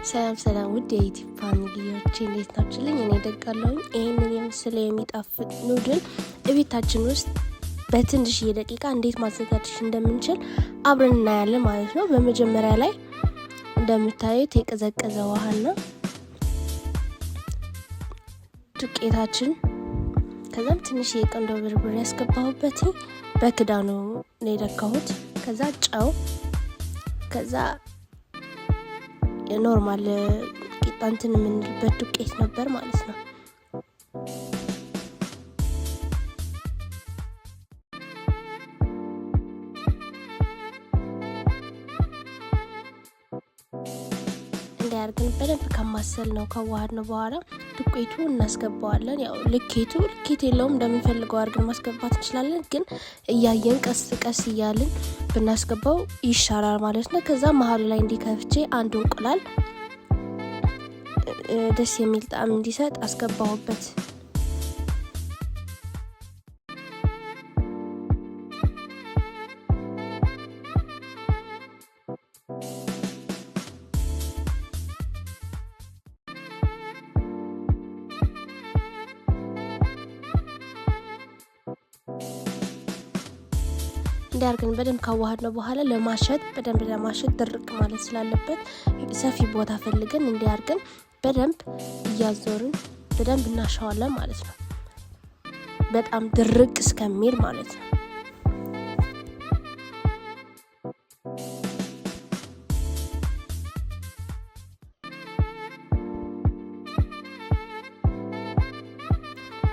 ሰላም ውድ የዩቲዩብ ፋሚሊዎች እንዴት ናችሁልኝ? እኔ ደጋለሁኝ። ይሄንን የምስል የሚጣፍጥ ኑድል እቤታችን ውስጥ በትንሽ ደቂቃ እንዴት ማዘጋጀት እንደምንችል አብረን እናያለን ማለት ነው። በመጀመሪያ ላይ እንደምታዩት የቀዘቀዘ ውሃና ዱቄታችን ከዛም ትንሽ የቆንጆ በርበሬ ያስገባሁበት በክዳኑ ነው የደካሁት። ከዛ ጨው፣ ከዛ የኖርማል ቂጣንትን የምንልበት ዱቄት ነበር ማለት ነው። እንዲያርገን በደንብ ከማሰል ነው ከዋሃድ ነው በኋላ ዱቄቱ እናስገባዋለን። ያው ልኬት የለውም፣ እንደምንፈልገው አድርገን ማስገባት እንችላለን። ግን እያየን ቀስ እያልን ብናስገባው ይሻላል ማለት ነው። ከዛ መሀሉ ላይ እንዲከፍቼ አንድ እንቁላል ደስ የሚል ጣዕም እንዲሰጥ አስገባሁበት። እንዲያርገን በደንብ ካዋሃድ ነው በኋላ በደንብ ለማሸት ድርቅ ማለት ስላለበት ሰፊ ቦታ ፈልገን እንዲያርገን በደንብ እያዞርን በደንብ እናሻዋለን ማለት ነው። በጣም ድርቅ እስከሚል ማለት ነው።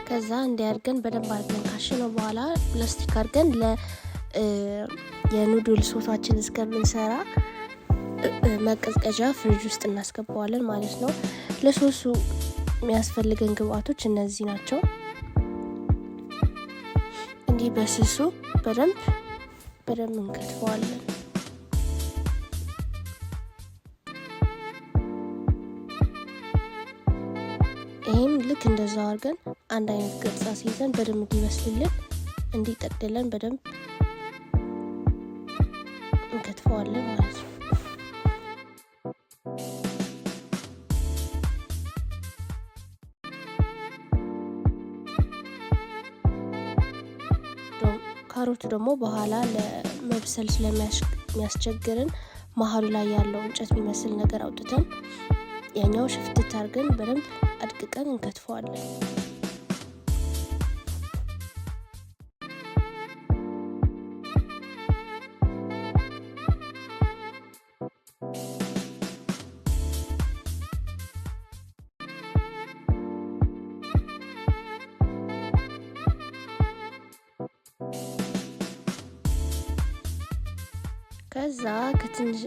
ከዛ እንዲያርገን በደንብ አድርገን ካሸነው በኋላ ፕላስቲክ አድርገን የኑድል ሶሳችን እስከምንሰራ መቀዝቀዣ ፍሪጅ ውስጥ እናስገባዋለን ማለት ነው። ለሶሱ የሚያስፈልገን ግብአቶች እነዚህ ናቸው። እንዲህ በስሱ በደንብ እንከትፈዋለን። ይሄም ልክ እንደዛው አድርገን አንድ አይነት ቅርጽ አስይዘን በደንብ እንዲበስልልን እንዲጠቅልለን በደንብ እንከትፈዋለን ማለት ነው። ካሮቱ ደግሞ በኋላ ለመብሰል ስለሚያስቸግርን መሀሉ ላይ ያለው እንጨት የሚመስል ነገር አውጥተን ያኛው ሽፍትት አድርገን በደንብ አድቅቀን እንከትፈዋለን። ከዛ ከትንሽ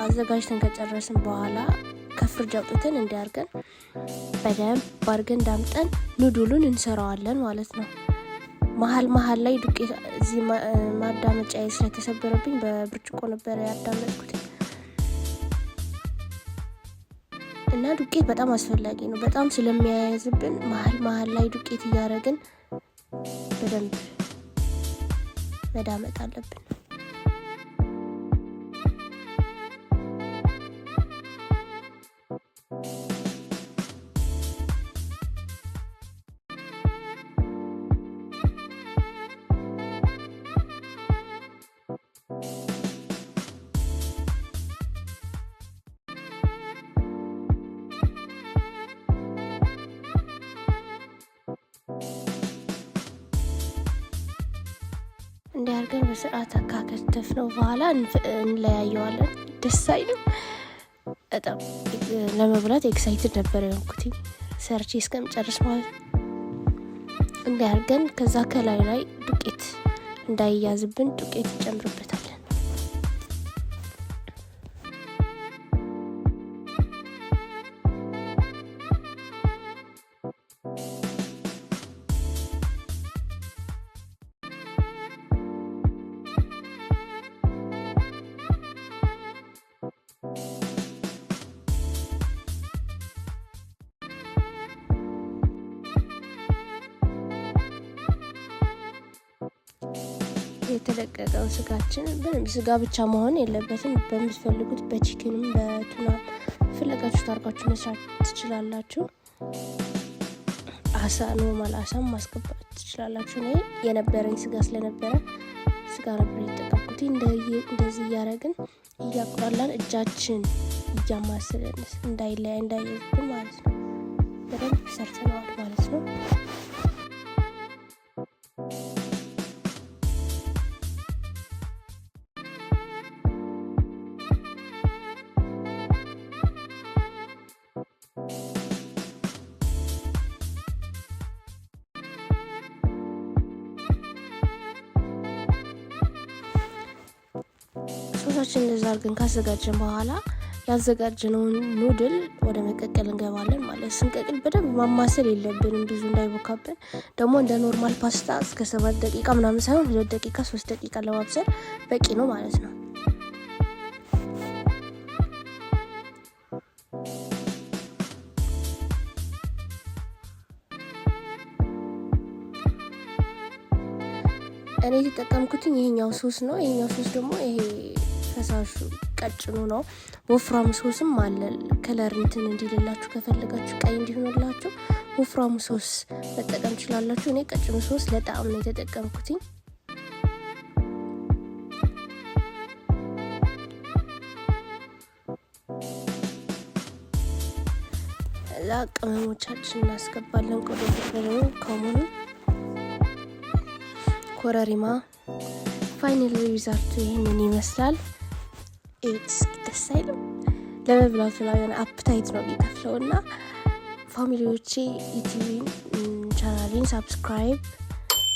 አዘጋጅተን ከጨረስን በኋላ ከፍሪጅ አውጥተን እንዲያርገን በደንብ አድርገን ዳምጠን ኑድሉን እንሰራዋለን ማለት ነው። መሀል ላይ ዱቄት እዚህ ማዳመጫ ስለተሰበረብኝ በብርጭቆ ነበር ያዳመጥኩት እና ዱቄት በጣም አስፈላጊ ነው። በጣም ስለሚያያዝብን መሀል ላይ ዱቄት እያደረግን በደንብ መዳመጥ አለብን። እንዲያርገን በስርዓት ካከተፍነው በኋላ እንለያየዋለን። ደስ አይልም? በጣም ለመብላት ኤክሳይትድ ነበር የሆንኩት ሰርቼ እስከምጨርስ ማለት ነው። እንዲያርገን ከዛ ከላዩ ላይ ዱቄት እንዳይያዝብን ዱቄት እንጨምርበታለን። የተለቀቀው ስጋችን ስጋ ብቻ መሆን የለበትም። በምትፈልጉት በቺክንም በቱና በፈለጋችሁት አድርጋችሁ መስራት ትችላላችሁ። አሳ ኖርማል አሳም ማስገባት ትችላላችሁ። እኔ የነበረኝ ስጋ ስለነበረ ስጋ ነበር የተጠቀምኩት። እንደዚህ እያደረግን እያቁላላን እጃችን እያማሰለን እንዳይያዝብን ማለት ነው። በደንብ ሰርተነዋል ማለት ነው። ሶሳችን እንደዛ አድርገን ካዘጋጀን በኋላ ያዘጋጀነውን ኑድል ወደ መቀቀል እንገባለን ማለት። ስንቀቅል በደንብ ማማሰል የለብንም ብዙ እንዳይቦካብን። ደግሞ እንደ ኖርማል ፓስታ እስከ 7 ደቂቃ ምናምን ሳይሆን 2 ደቂቃ 3 ደቂቃ ለማብሰል በቂ ነው ማለት ነው። እኔ የተጠቀምኩትኝ ይሄኛው ሶስ ነው። ይሄኛው ሶስ ደግሞ ይሄ ፈሳሹ ቀጭኑ ነው። ወፍራሙ ሶስም አለ። ከለር እንትን እንዲልላችሁ ከፈለጋችሁ ቀይ እንዲሆንላችሁ ወፍራሙ ሶስ መጠቀም ትችላላችሁ። እኔ ቀጭኑ ሶስ ለጣዕም ነው የተጠቀምኩትኝ። እዛ ቅመሞቻችን እናስገባለን። ቆዶ ፍርፍር፣ ከሙን፣ ኮረሪማ። ፋይናል ሪዛልቱ ይሄንን ይመስላል። ኤትስ ደስ አይልም? ለመብላት ላይ የሆነ አፕታይት ነው የሚከፍለው። እና ፋሚሊዎቼ ዩቲዩብ ቻናሌን ሰብስክራይብ፣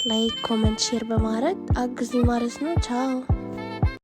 ላይክ፣ ኮሜንት፣ ሼር በማድረግ አግዙኝ ማለት ነው። ቻው